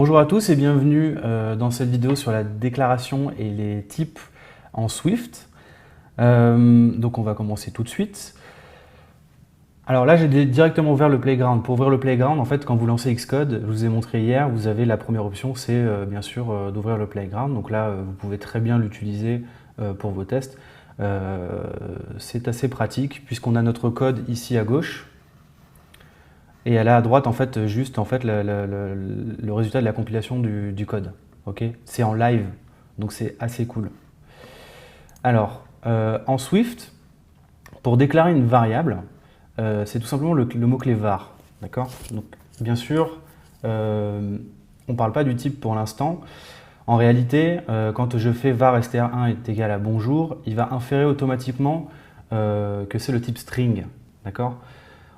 Bonjour à tous et bienvenue dans cette vidéo sur la déclaration et les types en Swift. Donc on va commencer tout de suite. Alors là, j'ai directement ouvert le Playground. Pour ouvrir le Playground, en fait, quand vous lancez Xcode, je vous ai montré hier, vous avez la première option, c'est bien sûr d'ouvrir le Playground. Donc là, vous pouvez très bien l'utiliser pour vos tests. C'est assez pratique puisqu'on a notre code ici à gauche. Et là à droite, en fait, juste le résultat de la compilation du code. Okay, c'est en live, donc c'est assez cool. Alors, en Swift, pour déclarer une variable, c'est tout simplement le mot-clé var. D'accord. Donc, bien sûr, on ne parle pas du type pour l'instant. En réalité, quand je fais var str1 est égal à bonjour, il va inférer automatiquement que c'est le type string. D'accord.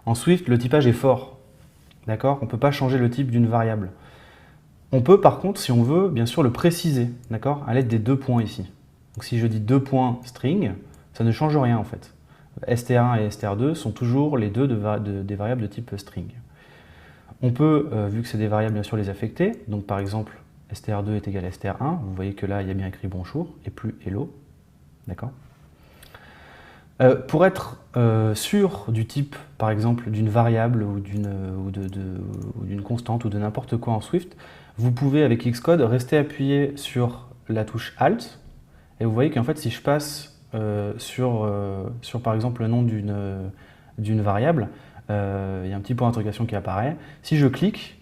En Swift, le typage est fort. D'accord. On ne peut pas changer le type d'une variable. On peut par contre, si on veut, bien sûr le préciser, d'accord, à l'aide des deux points ici. Donc si je dis deux points string, ça ne change rien en fait. str1 et str2 sont toujours les deux des variables de type string. On peut, vu que c'est des variables, bien sûr les affecter. Donc par exemple, str2 est égal à str1. Vous voyez que là, il y a bien écrit bonjour et plus hello. D'accord. Pour être sûr du type, par exemple, d'une variable ou d'une constante ou de n'importe quoi en Swift, vous pouvez, avec Xcode, rester appuyé sur la touche Alt. Et vous voyez qu'en fait, si je passe sur, par exemple, le nom d'une variable, il y a un petit point d'interrogation qui apparaît. Si je clique,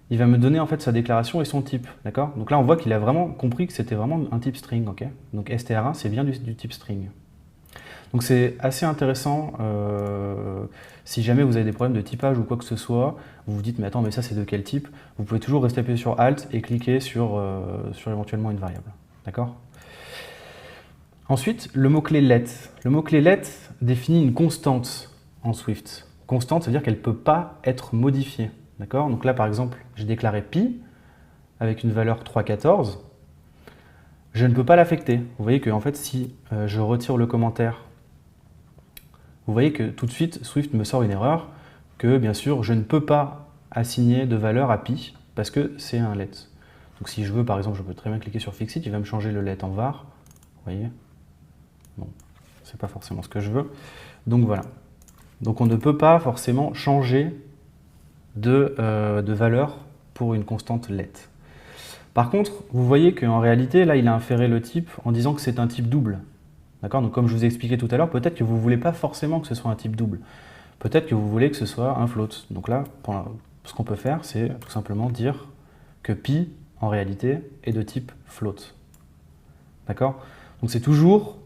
il va me donner en fait sa déclaration et son type. D'accord. Donc là, on voit qu'il a vraiment compris que c'était vraiment un type string. Okay, donc str1, c'est bien du type string. Donc c'est assez intéressant si jamais vous avez des problèmes de typage ou quoi que ce soit, vous vous dites mais attends mais ça c'est de quel type, vous pouvez toujours rester appuyé sur Alt et cliquer sur éventuellement une variable. D'accord. Ensuite, le mot-clé let. Le mot-clé let définit une constante en Swift. Constante, ça veut dire qu'elle ne peut pas être modifiée. D'accord. Donc là par exemple, j'ai déclaré pi avec une valeur 3,14. Je ne peux pas l'affecter. Vous voyez que en fait, si je retire le commentaire, vous voyez que tout de suite, Swift me sort une erreur que, bien sûr, je ne peux pas assigner de valeur à pi parce que c'est un let. Donc si je veux, par exemple, je peux très bien cliquer sur Fixit, il va me changer le let en var. Vous voyez. Bon, c'est pas forcément ce que je veux. Donc voilà. Donc on ne peut pas forcément changer de valeur pour une constante let. Par contre, vous voyez qu'en réalité, là, il a inféré le type en disant que c'est un type double. D'accord. Donc comme je vous ai expliqué tout à l'heure, peut-être que vous ne voulez pas forcément que ce soit un type double. Peut-être que vous voulez que ce soit un float. Donc là, ce qu'on peut faire, c'est tout simplement dire que pi, en réalité, est de type float. D'accord. Donc c'est toujours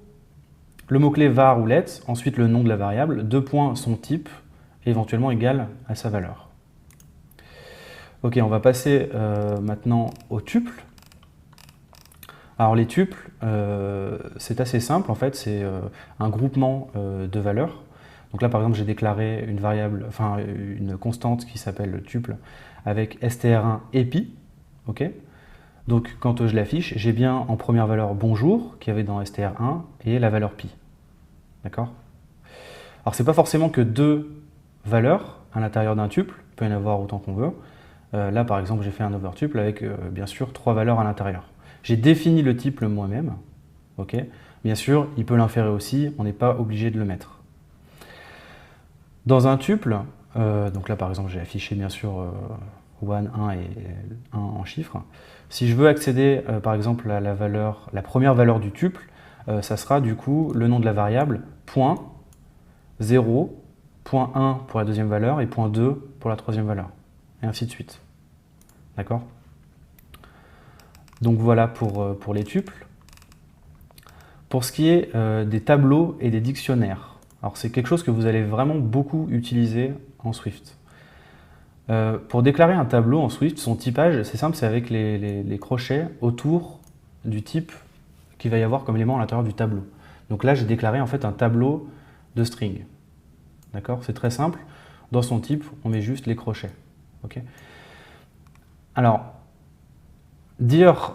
le mot-clé var ou let, ensuite le nom de la variable, deux points son type, et éventuellement égal à sa valeur. Ok, on va passer maintenant aux tuples. Alors les tuples, c'est assez simple en fait, c'est un groupement de valeurs. Donc là par exemple j'ai déclaré une variable, enfin une constante qui s'appelle le tuple avec str1 et pi. Okay. Donc quand je l'affiche, j'ai bien en première valeur bonjour qui avait dans str1 et la valeur pi. D'accord. Alors c'est pas forcément que deux valeurs à l'intérieur d'un tuple, il peut y en avoir autant qu'on veut. Là par exemple j'ai fait un overtuple avec bien sûr trois valeurs à l'intérieur. J'ai défini le type moi-même, ok. Bien sûr, il peut l'inférer aussi, on n'est pas obligé de le mettre. Dans un tuple, donc là par exemple j'ai affiché bien sûr 1, 1 et 1 en chiffres. Si je veux accéder par exemple à la première valeur du tuple, ça sera du coup le nom de la variable, point 0, point 1 pour la deuxième valeur et point 2 pour la troisième valeur, et ainsi de suite. D'accord. Donc voilà pour les tuples. Pour ce qui est des tableaux et des dictionnaires, alors c'est quelque chose que vous allez vraiment beaucoup utiliser en Swift. Pour déclarer un tableau en Swift, son typage, c'est simple, c'est avec les crochets autour du type qu'il va y avoir comme élément à l'intérieur du tableau. Donc là, j'ai déclaré en fait un tableau de string. D'accord. C'est très simple. Dans son type, on met juste les crochets. Okay. Alors, Dire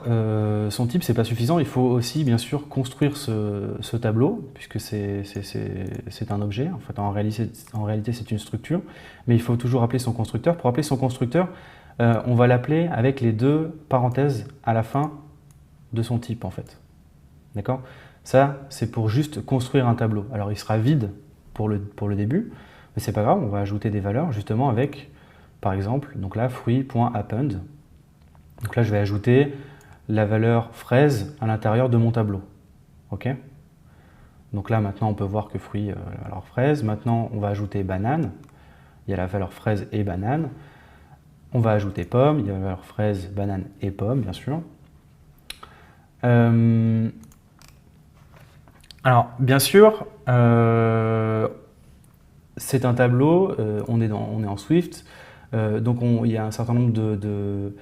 son type, c'est pas suffisant. Il faut aussi, bien sûr, construire ce tableau, puisque c'est un objet. En fait, en réalité c'est une structure. Mais il faut toujours appeler son constructeur. Pour appeler son constructeur, on va l'appeler avec les deux parenthèses à la fin de son type, en fait. D'accord? Ça, c'est pour juste construire un tableau. Alors, il sera vide pour le début, mais c'est pas grave. On va ajouter des valeurs, justement, avec, par exemple, donc là, fruit.append. Donc là, je vais ajouter la valeur fraise à l'intérieur de mon tableau. Ok? Donc là, maintenant, on peut voir que fruit, la valeur fraise. Maintenant, on va ajouter banane. Il y a la valeur fraise et banane. On va ajouter pomme. Il y a la valeur fraise, banane et pomme, bien sûr. Alors, bien sûr, c'est un tableau. On est en Swift. Donc, il y a un certain nombre de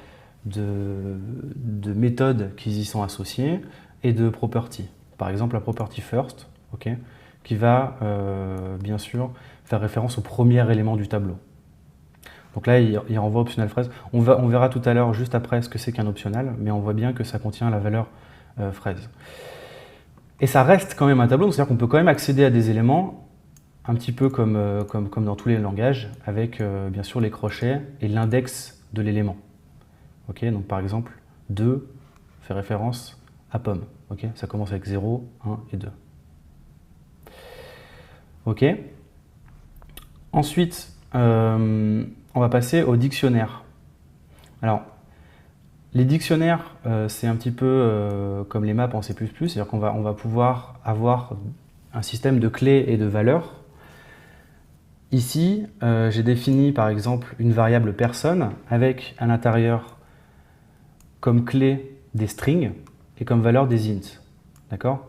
méthodes qui y sont associées et de properties. Par exemple, la property first, okay, qui va bien sûr faire référence au premier élément du tableau. Donc là, il renvoie optional fraise. On verra tout à l'heure, juste après, ce que c'est qu'un optional, mais on voit bien que ça contient la valeur fraise. Et ça reste quand même un tableau, c'est-à-dire qu'on peut quand même accéder à des éléments un petit peu comme dans tous les langages, avec bien sûr les crochets et l'index de l'élément. Okay, donc par exemple, 2 fait référence à pomme. Okay, ça commence avec 0, 1 et 2. Ok. Ensuite, on va passer au dictionnaire. Alors, les dictionnaires, c'est un petit peu comme les maps en C++, c'est-à-dire qu'on va pouvoir avoir un système de clés et de valeurs. Ici, j'ai défini par exemple une variable personne avec à l'intérieur comme clé des strings et comme valeur des ints. D'accord?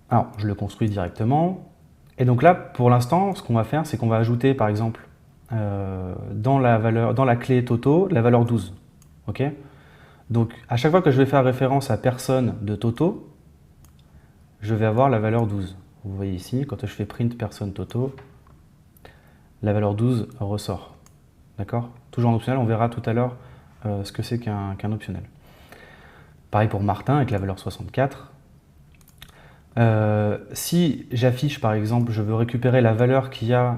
Alors, je le construis directement. Et donc là, pour l'instant, ce qu'on va faire, c'est qu'on va ajouter, par exemple, dans la clé Toto, la valeur 12. Ok? Donc, à chaque fois que je vais faire référence à personne de Toto, je vais avoir la valeur 12. Vous voyez ici, quand je fais print personne Toto, la valeur 12 ressort. D'accord? Toujours en optionnel, on verra tout à l'heure ce que c'est qu'un optionnel. Pareil pour Martin avec la valeur 64. Si j'affiche par exemple, je veux récupérer la valeur qu'il y a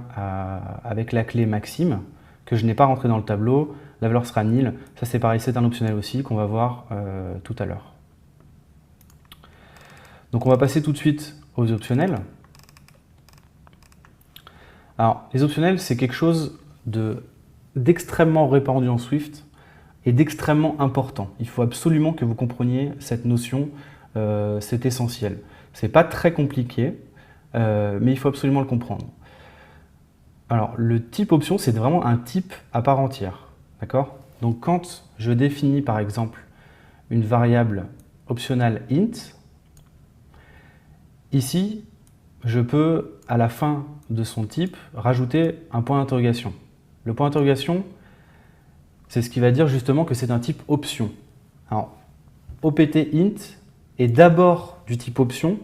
avec la clé Maxime, que je n'ai pas rentré dans le tableau, la valeur sera nil. Ça c'est pareil, c'est un optionnel aussi qu'on va voir tout à l'heure. Donc on va passer tout de suite aux optionnels. Alors les optionnels, c'est quelque chose d'extrêmement répandu en Swift et d'extrêmement important. Il faut absolument que vous compreniez cette notion, c'est essentiel. C'est pas très compliqué, mais il faut absolument le comprendre. Alors, le type option, c'est vraiment un type à part entière. D'accord? Donc, quand je définis, par exemple, une variable optionnelle int, ici, je peux, à la fin de son type, rajouter un point d'interrogation. Le point d'interrogation, c'est ce qui va dire justement que c'est un type option. Alors, opt int est d'abord du type option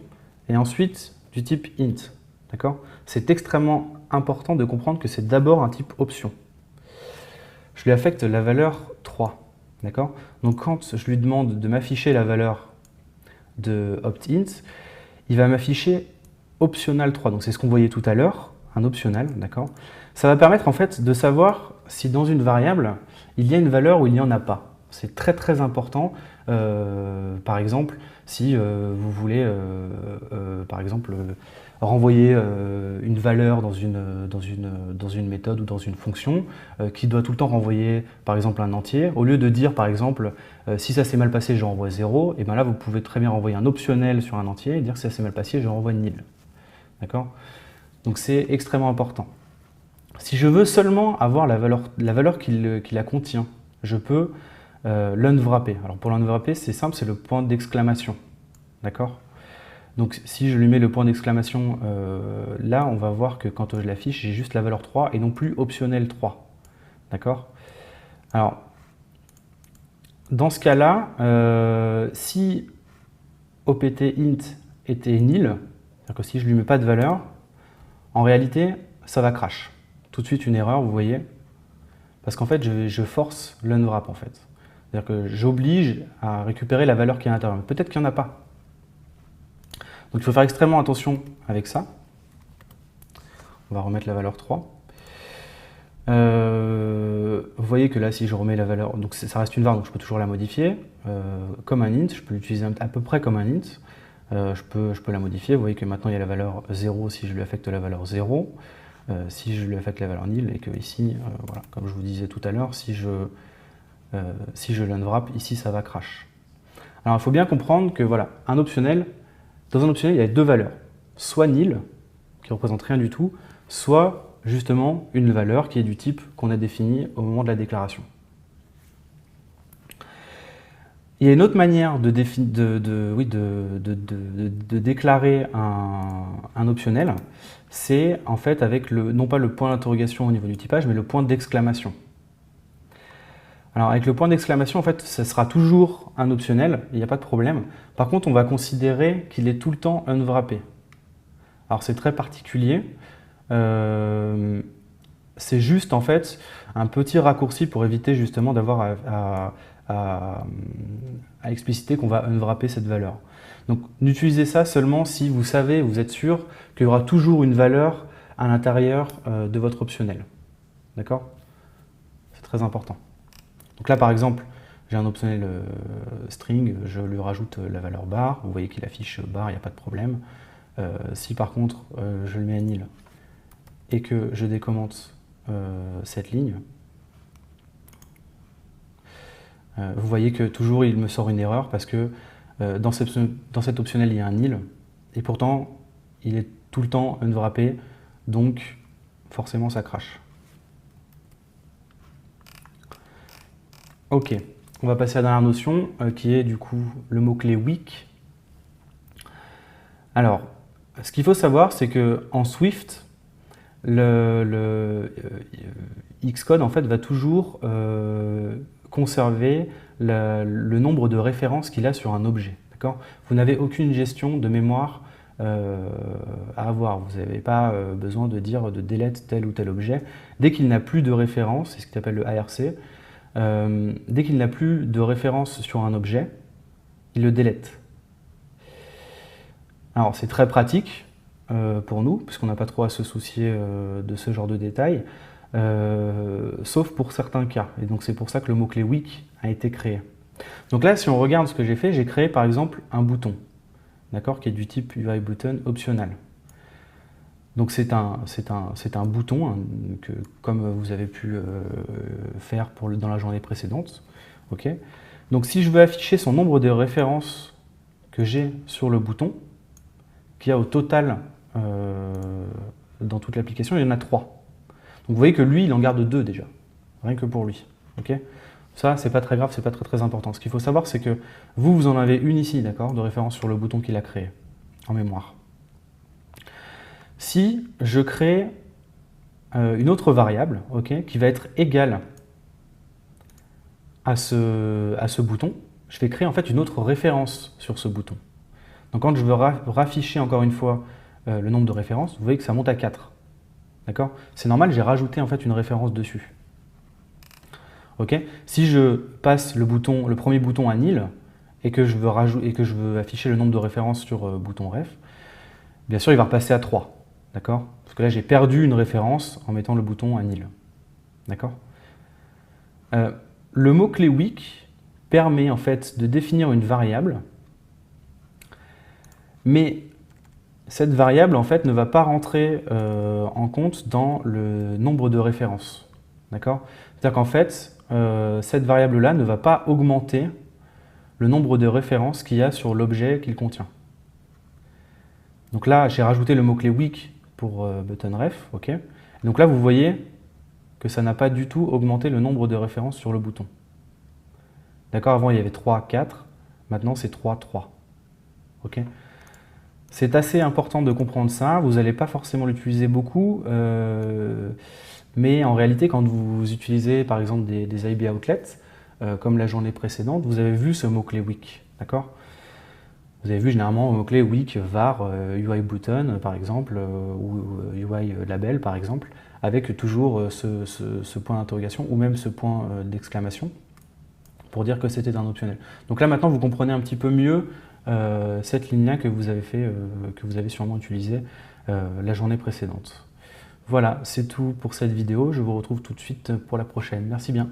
et ensuite du type int. D'accord? C'est extrêmement important de comprendre que c'est d'abord un type option. Je lui affecte la valeur 3. D'accord? Donc quand je lui demande de m'afficher la valeur de opt-int, il va m'afficher optional 3. Donc c'est ce qu'on voyait tout à l'heure, un optional, d'accord? Ça va permettre en fait de savoir si dans une variable, il y a une valeur ou il n'y en a pas. C'est très très important. Par exemple, si vous voulez par exemple renvoyer une valeur dans une méthode ou dans une fonction qui doit tout le temps renvoyer par exemple un entier, au lieu de dire par exemple si ça s'est mal passé je renvoie 0, et bien là vous pouvez très bien renvoyer un optionnel sur un entier et dire si ça s'est mal passé je renvoie nil. D'accord? Donc c'est extrêmement important. Si je veux seulement avoir la valeur qui la contient, je peux l'unwrapper. Alors pour l'unwrapper, c'est simple, c'est le point d'exclamation. D'accord? Donc si je lui mets le point d'exclamation là, on va voir que quand je l'affiche, j'ai juste la valeur 3 et non plus optionnel 3. D'accord? Alors, dans ce cas-là, si opt int était nil, c'est-à-dire que si je ne lui mets pas de valeur, en réalité, ça va crash. Tout de suite une erreur, vous voyez, parce qu'en fait, je force l'unwrap en fait. C'est-à-dire que j'oblige à récupérer la valeur qui est à l'intérieur. Peut-être qu'il n'y en a pas. Donc il faut faire extrêmement attention avec ça. On va remettre la valeur 3. Vous voyez que là, si je remets la valeur, donc ça reste une var, donc je peux toujours la modifier. Comme un int, je peux l'utiliser à peu près comme un int. Je peux la modifier. Vous voyez que maintenant il y a la valeur 0 si je lui affecte la valeur 0. Si je lui affecte la valeur nil, et que ici, voilà, comme je vous disais tout à l'heure, si je l'unwrap, ici ça va crash. Alors il faut bien comprendre que voilà, dans un optionnel, il y a deux valeurs. Soit nil, qui ne représente rien du tout, soit justement une valeur qui est du type qu'on a défini au moment de la déclaration. Il y a une autre manière de déclarer un optionnel, c'est en fait avec non pas le point d'interrogation au niveau du typage, mais le point d'exclamation. Alors avec le point d'exclamation, en fait, ça sera toujours un optionnel, il n'y a pas de problème. Par contre, on va considérer qu'il est tout le temps unwrappé. Alors c'est très particulier. C'est juste en fait un petit raccourci pour éviter justement d'avoir à expliciter qu'on va unwrapper cette valeur. Donc n'utilisez ça seulement si vous savez, vous êtes sûr qu'il y aura toujours une valeur à l'intérieur de votre optionnel. D'accord? C'est très important. Donc là par exemple, j'ai un optionnel string, je lui rajoute la valeur bar, vous voyez qu'il affiche bar, il n'y a pas de problème. Si par contre je le mets à nil et que je décommente cette ligne, vous voyez que toujours il me sort une erreur parce que dans cet optionnel il y a un nil et pourtant il est tout le temps unwrappé, donc forcément ça crache. Ok, on va passer à la dernière notion qui est du coup le mot-clé weak. Alors, ce qu'il faut savoir, c'est qu'en Swift, Xcode en fait, va toujours conserver le nombre de références qu'il a sur un objet. Vous n'avez aucune gestion de mémoire à avoir. Vous n'avez pas besoin de dire de delete tel ou tel objet. Dès qu'il n'a plus de référence, c'est ce qu'il appelle le ARC, dès qu'il n'a plus de référence sur un objet, il le delete. Alors c'est très pratique pour nous, puisqu'on n'a pas trop à se soucier de ce genre de détails, sauf pour certains cas. Et donc c'est pour ça que le mot-clé weak a été créé. Donc là, si on regarde ce que j'ai fait, j'ai créé par exemple un bouton, d'accord, qui est du type UI button optional. Donc c'est un bouton hein, que, comme vous avez pu faire dans la journée précédente. Okay. Donc si je veux afficher son nombre de références que j'ai sur le bouton, qu'il y a au total dans toute l'application, il y en a 3. Donc vous voyez que lui, il en garde 2 déjà, rien que pour lui. Okay. Ça, c'est pas très grave, c'est pas très important. Ce qu'il faut savoir, c'est que vous en avez une ici, d'accord, de référence sur le bouton qu'il a créé en mémoire. Si je crée une autre variable, okay, qui va être égale à ce bouton, je vais créer en fait une autre référence sur ce bouton. Donc quand je veux rafficher encore une fois le nombre de références, vous voyez que ça monte à 4. D'accord? C'est normal, j'ai rajouté en fait une référence dessus. Okay. Si je passe le premier bouton à nil et que je veux afficher le nombre de références sur bouton ref, bien sûr il va repasser à 3. D'accord? Parce que là j'ai perdu une référence en mettant le bouton à nil. D'accord? Le mot-clé weak permet en fait de définir une variable, mais cette variable en fait ne va pas rentrer en compte dans le nombre de références. D'accord? C'est-à-dire qu'en fait, cette variable-là ne va pas augmenter le nombre de références qu'il y a sur l'objet qu'il contient. Donc là, j'ai rajouté le mot-clé weak pour buttonRef. Okay. Donc là, vous voyez que ça n'a pas du tout augmenté le nombre de références sur le bouton. D'accord? Avant, il y avait 3, 4. Maintenant, c'est 3, 3. Okay. C'est assez important de comprendre ça. Vous n'allez pas forcément l'utiliser beaucoup. Mais en réalité, quand vous utilisez par exemple des IB outlets, comme la journée précédente, vous avez vu ce mot-clé weak. D'accord? Vous avez vu généralement le mot-clé weak var UI button par exemple, ou UI label par exemple, avec toujours ce point d'interrogation ou même ce point d'exclamation pour dire que c'était un optionnel. Donc là maintenant vous comprenez un petit peu mieux cette ligne-là que vous avez fait, que vous avez sûrement utilisée la journée précédente. Voilà, c'est tout pour cette vidéo. Je vous retrouve tout de suite pour la prochaine. Merci bien.